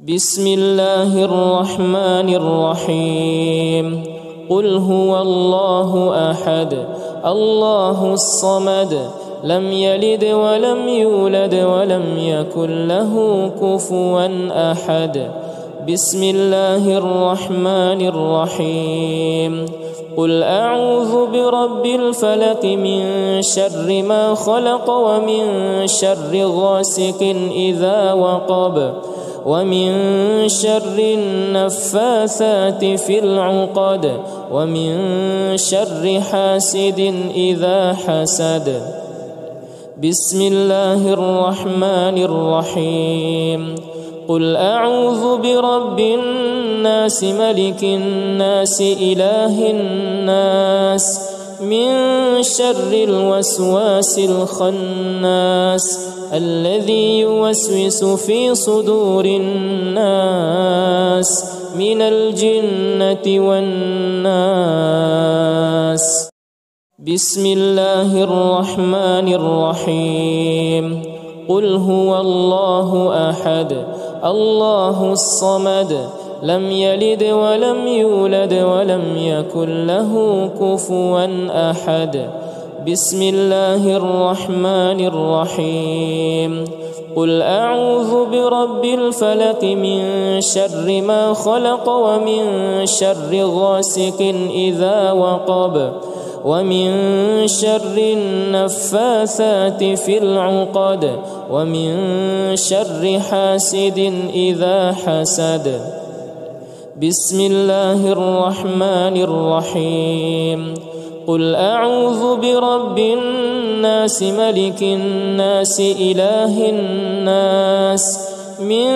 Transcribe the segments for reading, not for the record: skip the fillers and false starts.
بسم الله الرحمن الرحيم قل هو الله أحد الله الصمد لم يلد ولم يولد ولم يكن له كفوا أحد بسم الله الرحمن الرحيم قل أعوذ برب الفلق من شر ما خلق ومن شر غاسق إذا وقب ومن شر النفاثات في العقد ومن شر حاسد إذا حسد بسم الله الرحمن الرحيم قل أعوذ برب الناس ملك الناس إله الناس من شر الوسواس الخناس الذي يوسوس في صدور الناس من الجنة والناس بسم الله الرحمن الرحيم قل هو الله أحد الله الصمد لم يلد ولم يولد ولم يكن له كفوا أحد بسم الله الرحمن الرحيم قل أعوذ برب الفلق من شر ما خلق ومن شر غاسق إذا وقب ومن شر النفاثات في العقد ومن شر حاسد إذا حسد بسم الله الرحمن الرحيم قل أعوذ برب الناس ملك الناس إله الناس من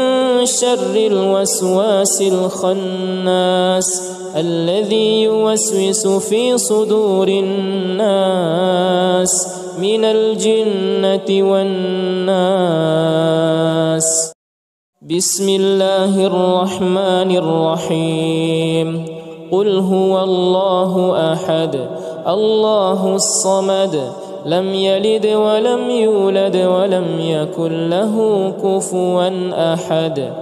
شر الوسواس الخناس الذي يوسوس في صدور الناس من الجنة والناس بسم الله الرحمن الرحيم قل هو الله أحد الله الصمد لم يلد ولم يولد ولم يكن له كفوا أحد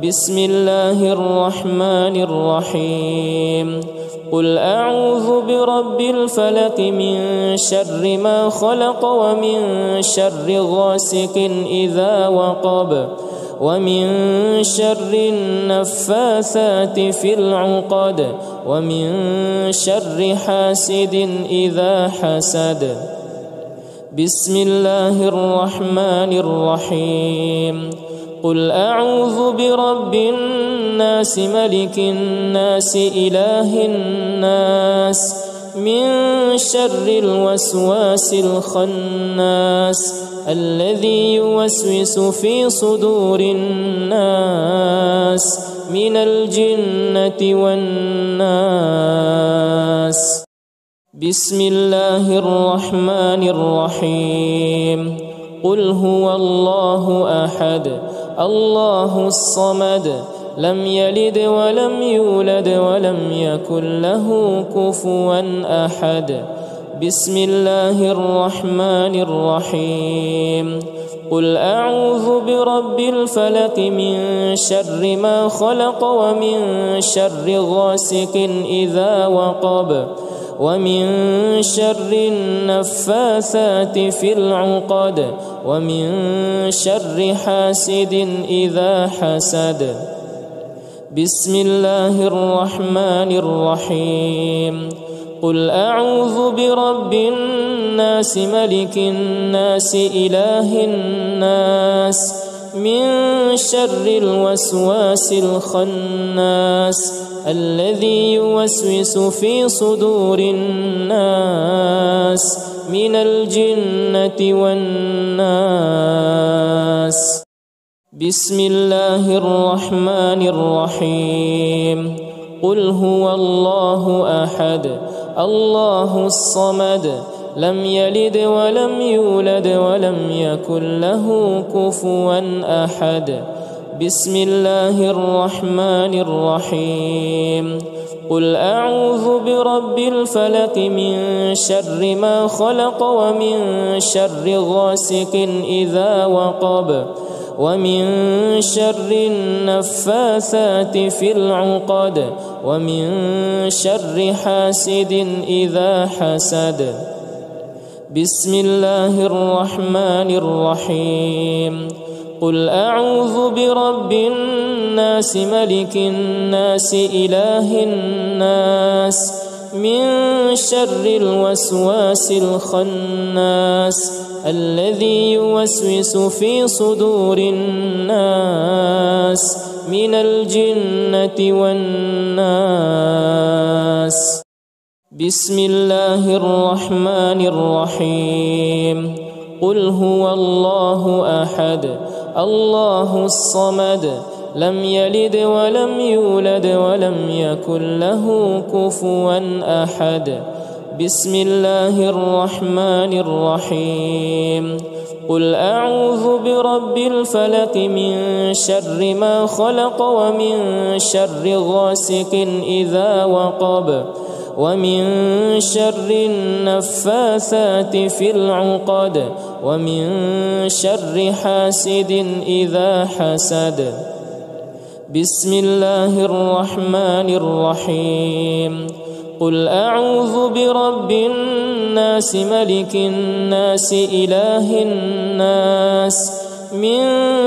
بسم الله الرحمن الرحيم قل أعوذ برب الفلق من شر ما خلق ومن شر غاسق إذا وقب ومن شر النفاثات في العقد ومن شر حاسد إذا حسد بسم الله الرحمن الرحيم قل أعوذ برب الناس ملك الناس إله الناس من شر الوسواس الخناس الذي يوسوس في صدور الناس من الجنة والناس بسم الله الرحمن الرحيم قل هو الله أحد الله الصمد لم يلد ولم يولد ولم يكن له كفوا أحد بسم الله الرحمن الرحيم قل أعوذ برب الفلق من شر ما خلق ومن شر غاسق إذا وقب ومن شر النفاثات في العقد ومن شر حاسد إذا حسد بسم الله الرحمن الرحيم قل أعوذ برب الناس ملك الناس إله الناس من شر الوسواس الخناس الذي يوسوس في صدور الناس من الجنة والناس بسم الله الرحمن الرحيم قل هو الله أحد الله الصمد لم يلد ولم يولد ولم يكن له كفوا أحد بسم الله الرحمن الرحيم قل أعوذ برب الفلق من شر ما خلق ومن شر غاسق إذا وقب ومن شر النفاثات في العقد ومن شر حاسد إذا حسد. بسم الله الرحمن الرحيم. قل أعوذ برب الناس ملك الناس إله الناس من شر الوسواس الخناس الذي يوسوس في صدور الناس من الجنة والناس. بسم الله الرحمن الرحيم. قل هو الله أحد الله الصمد لم يلد ولم يولد ولم يكن له كفوا أحد. بسم الله الرحمن الرحيم. قل أعوذ برب الفلق من شر ما خلق ومن شر غاسق إذا وقب ومن شر النفاثات في العقد ومن شر حاسد إذا حسد. بسم الله الرحمن الرحيم. قل أعوذ برب الناس ملك الناس إله الناس من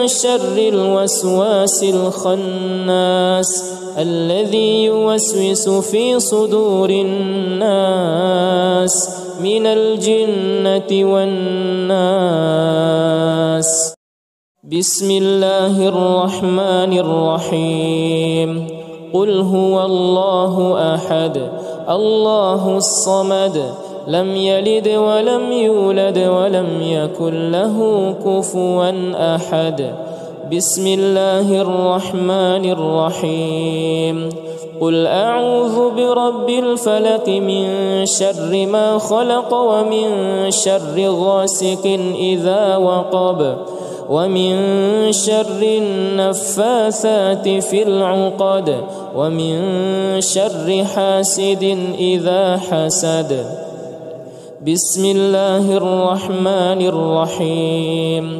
شر الوسواس الخناس الذي يوسوس في صدور الناس من الجنة والناس. بسم الله الرحمن الرحيم. قل هو الله أحد الله الصمد لم يلد ولم يولد ولم يكن له كفوا أحد. بسم الله الرحمن الرحيم. قل أعوذ برب الفلق من شر ما خلق ومن شر غاسق إذا وقب ومن شر النفاثات في العقد ومن شر حاسد إذا حسد. بسم الله الرحمن الرحيم.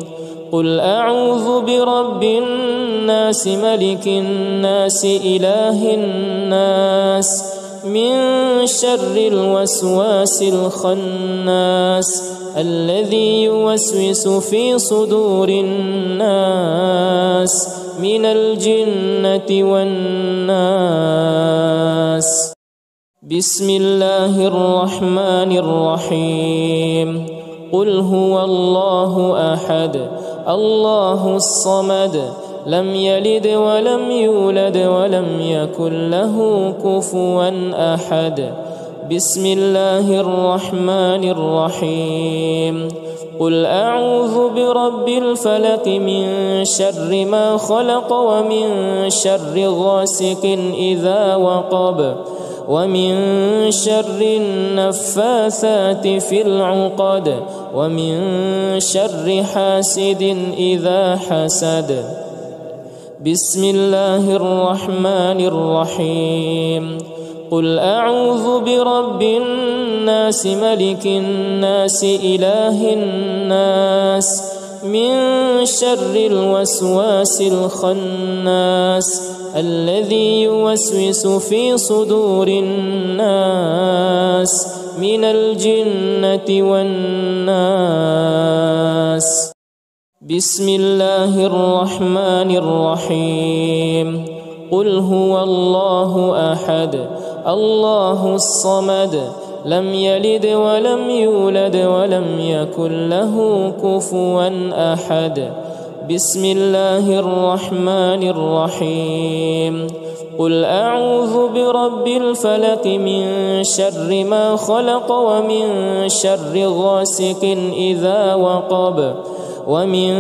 قل أعوذ برب الناس ملك الناس إله الناس من شر الوسواس الخناس الذي يوسوس في صدور الناس من الجنة والناس. بسم الله الرحمن الرحيم. قل هو الله أحد الله الصمد لم يلد ولم يولد ولم يكن له كفوا أحد. بسم الله الرحمن الرحيم. قل أعوذ برب الفلق من شر ما خلق ومن شر غاسق إذا وقب ومن شر النفاثات في العقد ومن شر حاسد إذا حسد. بسم الله الرحمن الرحيم. قل أعوذ برب الناس ملك الناس إله الناس من شر الوسواس الخناس الذي يوسوس في صدور الناس من الجنة والناس. بسم الله الرحمن الرحيم. قل هو الله أحد الله الصمد لم يلد ولم يولد ولم يكن له كفوا أحد. بسم الله الرحمن الرحيم. قل أعوذ برب الفلق من شر ما خلق ومن شر غاسق إذا وقب ومن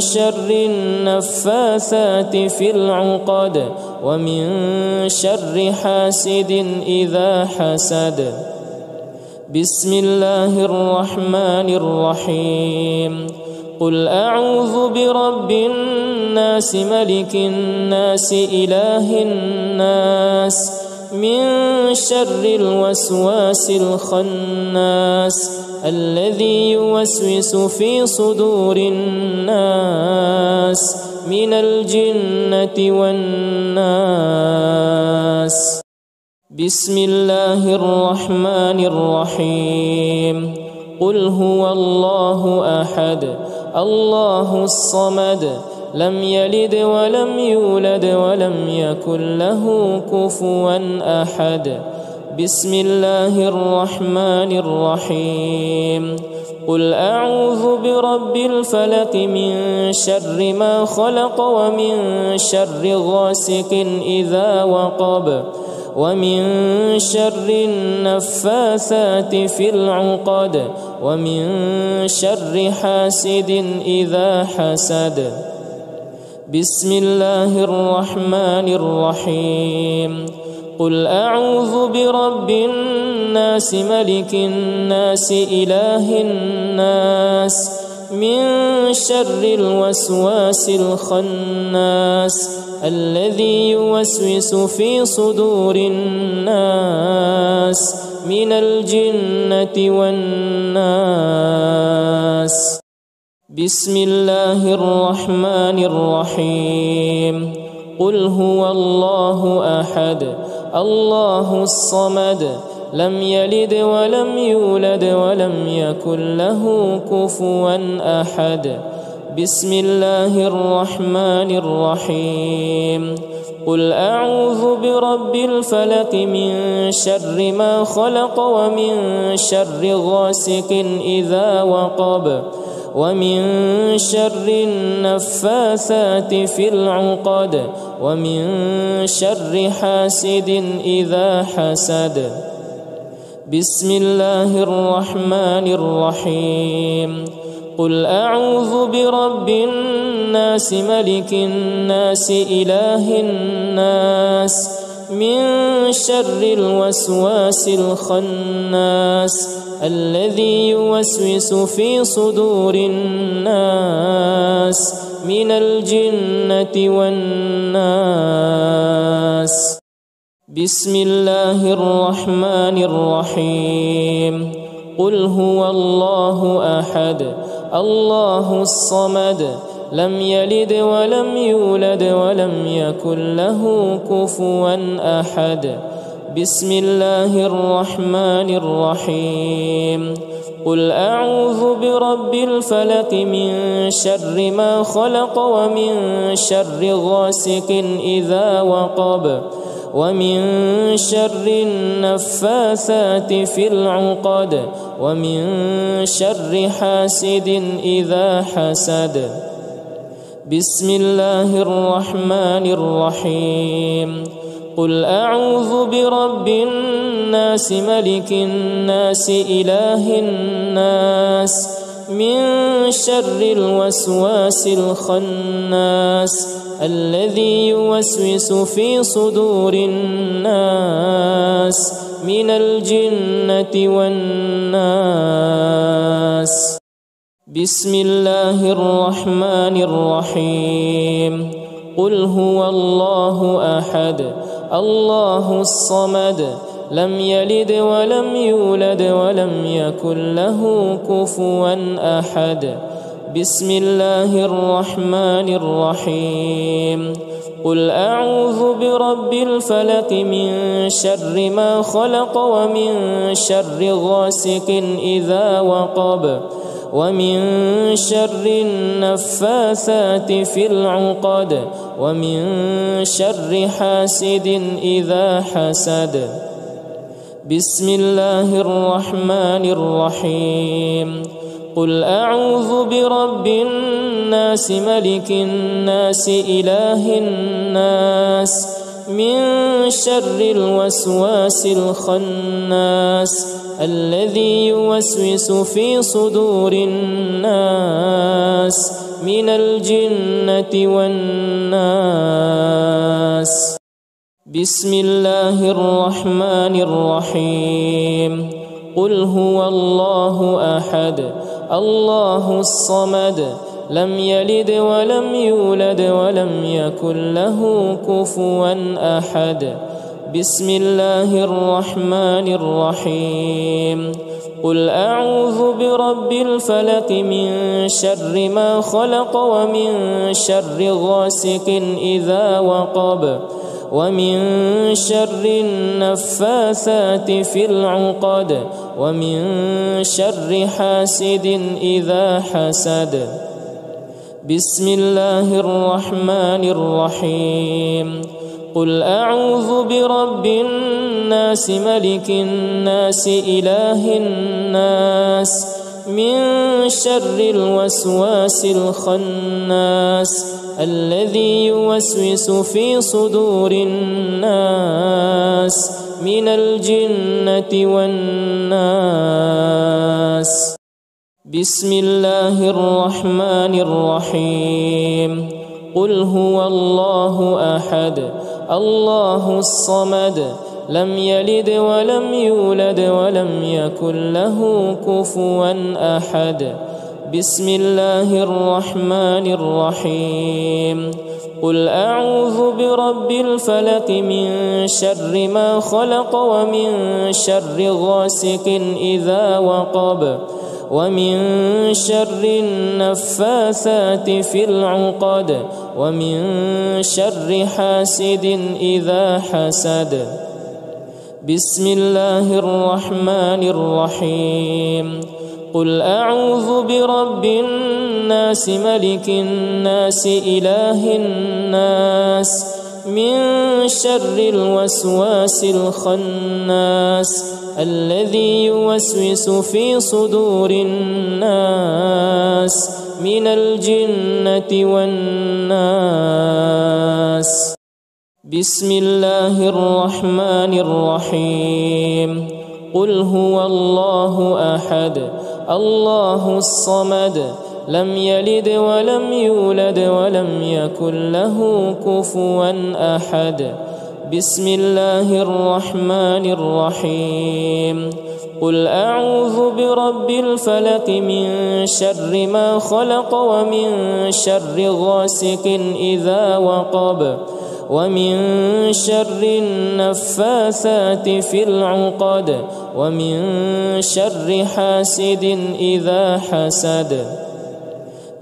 شر النفاثات في العقد ومن شر حاسد إذا حسد. بسم الله الرحمن الرحيم. قل أعوذ برب الناس ملك الناس إله الناس من شر الوسواس الخناس الذي يوسوس في صدور الناس من الجنة والناس. بسم الله الرحمن الرحيم. قل هو الله أحد الله الصمد لم يلد ولم يولد ولم يكن له كفوا أحد. بسم الله الرحمن الرحيم. قل أعوذ برب الفلق من شر ما خلق ومن شر غاسق إذا وقب ومن شر النفاثات في العقد ومن شر حاسد إذا حسد. بسم الله الرحمن الرحيم. قل أعوذ برب الناس ملك الناس إله الناس من شر الوسواس الخناس الذي يوسوس في صدور الناس من الجنة والناس. بسم الله الرحمن الرحيم. قل هو الله أحد الله الصمد لم يلد ولم يولد ولم يكن له كفوا أحد. بسم الله الرحمن الرحيم. قل أعوذ برب الفلق من شر ما خلق ومن شر غاسق إذا وقب ومن شر النفاثات في العقد ومن شر حاسد إذا حسد. بسم الله الرحمن الرحيم. قل أعوذ برب الناس ملك الناس إله الناس من شر الوسواس الخناس الذي يوسوس في صدور الناس من الجنة والناس. بسم الله الرحمن الرحيم. قل هو الله أحد الله الصمد لم يلد ولم يولد ولم يكن له كفوا أحد. بسم الله الرحمن الرحيم. قل أعوذ برب الفلق من شر ما خلق ومن شر غاسق إذا وقب ومن شر النفاثات في العقد ومن شر حاسد إذا حسد. بسم الله الرحمن الرحيم. قل أعوذ برب الناس ملك الناس إله الناس من شر الوسواس الخناس الذي يوسوس في صدور الناس من الجنة والناس. بسم الله الرحمن الرحيم. قل هو الله أحد الله الصمد لم يلد ولم يولد ولم يكن له كفوا أحد. بسم الله الرحمن الرحيم. قل أعوذ برب الفلق من شر ما خلق ومن شر غاسق إذا وقب ومن شر النفاثات في العقد ومن شر حاسد إذا حسد. بسم الله الرحمن الرحيم. قل أعوذ برب الناس ملك الناس إله الناس من شر الوسواس الخناس الذي يوسوس في صدور الناس من الجنة والناس. بسم الله الرحمن الرحيم. قل هو الله أحد الله الصمد لم يلد ولم يولد ولم يكن له كفوا أحد. بسم الله الرحمن الرحيم. قل أعوذ برب الفلق من شر ما خلق ومن شر غاسق إذا وقب ومن شر النفاثات في العقد ومن شر حاسد إذا حسد. بسم الله الرحمن الرحيم. قل أعوذ برب الناس ملك الناس إله الناس من شر الوسواس الخناس الذي يوسوس في صدور الناس من الجنة والناس. بسم الله الرحمن الرحيم. قل هو الله أحد الله الصمد لم يلد ولم يولد ولم يكن له كفوا أحد. بسم الله الرحمن الرحيم. قل أعوذ برب الفلق من شر ما خلق ومن شر غاسق إذا وقب ومن شر النفاثات في العقد ومن شر حاسد إذا حسد. بسم الله الرحمن الرحيم. قل أعوذ برب الناس ملك الناس إله الناس من شر الوسواس الخناس الذي يوسوس في صدور الناس من الجنة والناس. بسم الله الرحمن الرحيم. قل هو الله أحد الله الصمد لم يلد ولم يولد ولم يكن له كفوا أحد. بسم الله الرحمن الرحيم. قل أعوذ برب الفلق من شر ما خلق ومن شر غاسق إذا وقب ومن شر النفاثات في العقد ومن شر حاسد إذا حسد.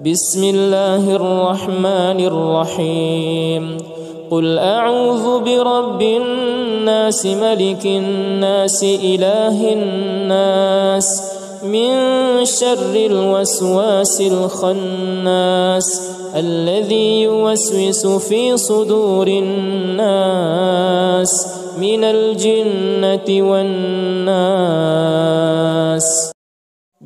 بسم الله الرحمن الرحيم. قل أعوذ برب الناس ملك الناس إله الناس من شر الوسواس الخناس الذي يوسوس في صدور الناس من الجنة والناس.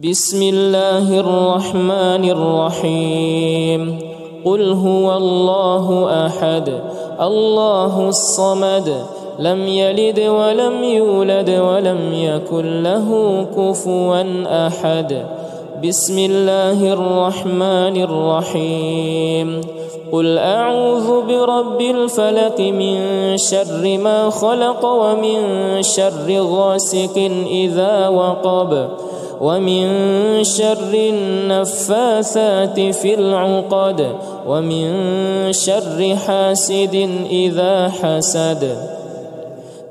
بسم الله الرحمن الرحيم. قل هو الله أحد الله الصمد لم يلد ولم يولد ولم يكن له كفوا أحد. بسم الله الرحمن الرحيم. قل أعوذ برب الفلق من شر ما خلق ومن شر غاسق إذا وقب ومن شر النفاثات في العقد ومن شر حاسد إذا حسد.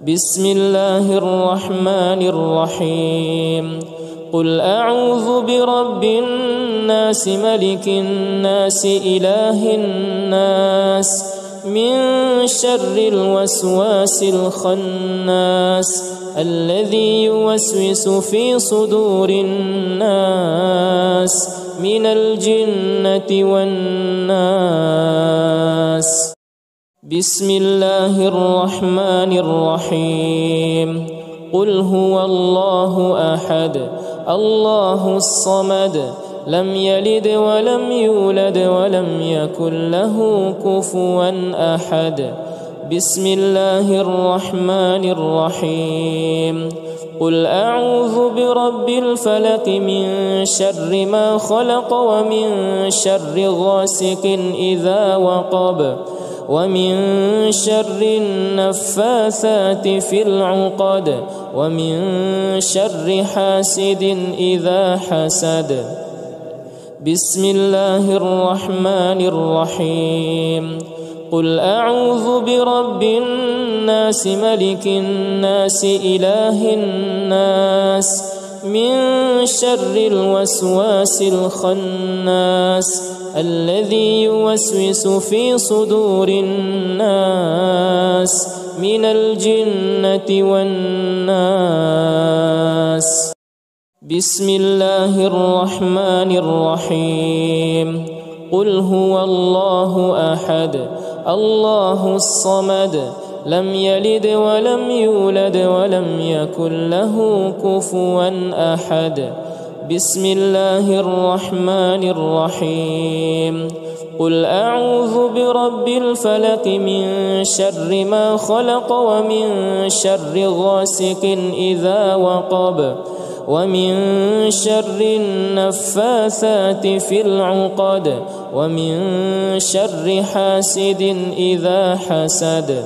بسم الله الرحمن الرحيم. قل أعوذ برب الناس ملك الناس إله الناس من شر الوسواس الخناس الذي يوسوس في صدور الناس من الجنة والناس. بسم الله الرحمن الرحيم. قل هو الله أحد الله الصمد لم يلد ولم يولد ولم يكن له كفوا أحد. بسم الله الرحمن الرحيم. قل أعوذ برب الفلق من شر ما خلق ومن شر غاسق إذا وقب ومن شر النفاثات في العقد ومن شر حاسد إذا حسد. بسم الله الرحمن الرحيم. قل أعوذ برب الناس ملك الناس إله الناس من شر الوسواس الخناس الذي يوسوس في صدور الناس من الجنة والناس. بسم الله الرحمن الرحيم. قل هو الله أحد الله الصمد لم يلد ولم يولد ولم يكن له كفوا أحد. بسم الله الرحمن الرحيم. قل أعوذ برب الفلق من شر ما خلق ومن شر غاسق إذا وقب ومن شر النفاثات في العقد ومن شر حاسد إذا حسد.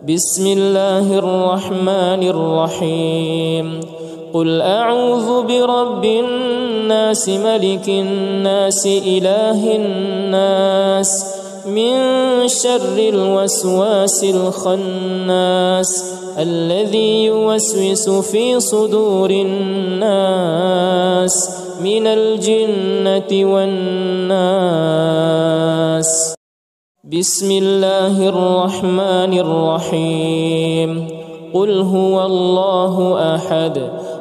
بسم الله الرحمن الرحيم. قل أعوذ برب الناس ملك الناس إله الناس من شر الوسواس الخناس الذي يوسوس في صدور الناس من الجنة والناس. بسم الله الرحمن الرحيم. قل هو الله أحد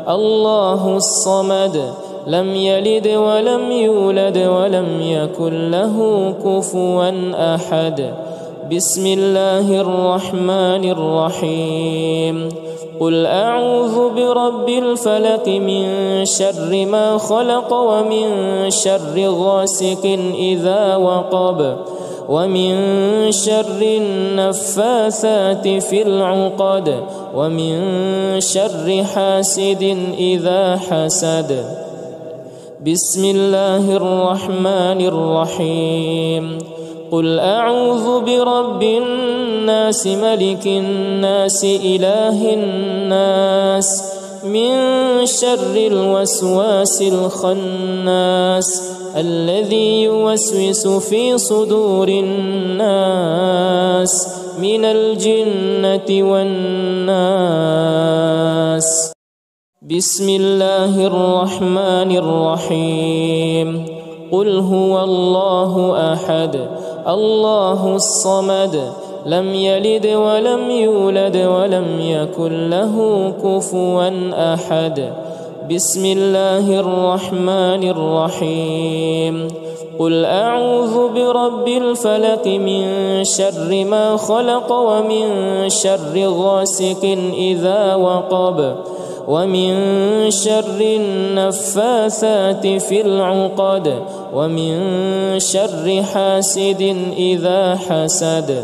الله الصمد لم يلد ولم يولد ولم يكن له كفوا أحد. بسم الله الرحمن الرحيم. قل أعوذ برب الفلق من شر ما خلق ومن شر غاسق إذا وقب ومن شر النفاثات في العقد ومن شر حاسد إذا حسد. بسم الله الرحمن الرحيم. قل أعوذ برب الناس ملك الناس إله الناس من شر الوسواس الخناس الذي يوسوس في صدور الناس من الجنة والناس. بسم الله الرحمن الرحيم. قل هو الله أحد الله الصمد لم يلد ولم يولد ولم يكن له كفوا أحد. بسم الله الرحمن الرحيم. قل أعوذ برب الفلق من شر ما خلق ومن شر غاسق إذا وقب ومن شر النفاثات في العقد ومن شر حاسد إذا حسد.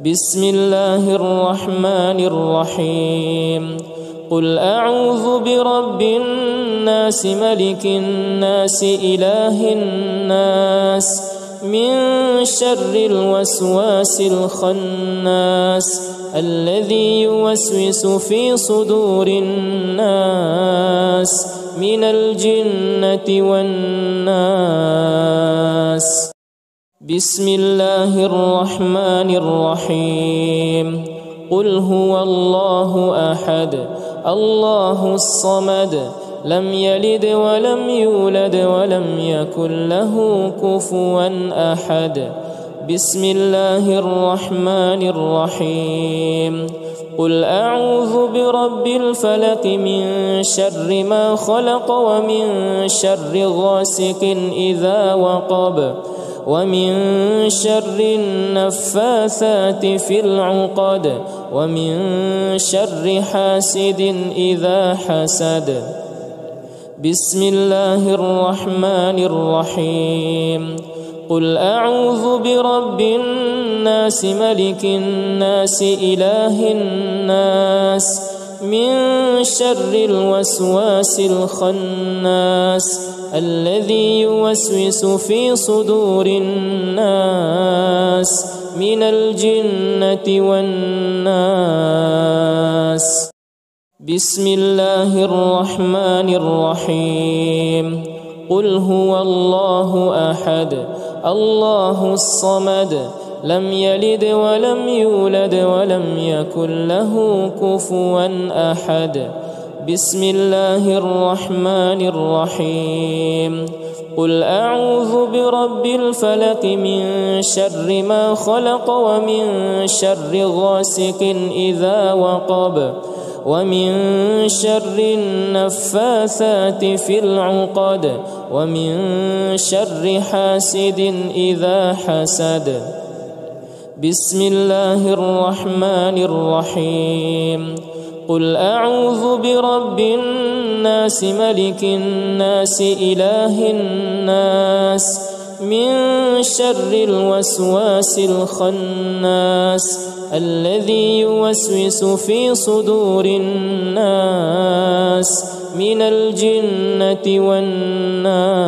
بسم الله الرحمن الرحيم. قل أعوذ برب الناس ملك الناس إله الناس من شر الوسواس الخناس الذي يوسوس في صدور الناس من الجنة والناس. بسم الله الرحمن الرحيم. قل هو الله أحد الله الصمد لم يلد ولم يولد ولم يكن له كفوا أحد. بسم الله الرحمن الرحيم. قل أعوذ برب الفلق من شر ما خلق ومن شر غاسق إذا وقب ومن شر النفاثات في العقد ومن شر حاسد إذا حسد. بسم الله الرحمن الرحيم. قل أعوذ برب الناس ملك الناس إله الناس من شر الوسواس الخناس الذي يوسوس في صدور الناس من الجنة والناس. بسم الله الرحمن الرحيم. قل هو الله أحد الله الصمد لم يلد ولم يولد ولم يكن له كفوا أحد. بسم الله الرحمن الرحيم قل أعوذ برب الفلق من شر ما خلق ومن شر غاسق إذا وقب ومن شر النفاثات في العقد ومن شر حاسد إذا حسد بسم الله الرحمن الرحيم قل أعوذ برب الناس ملك الناس إله الناس من شر الوسواس الخناس الذي يوسوس في صدور الناس من الجنة والناس.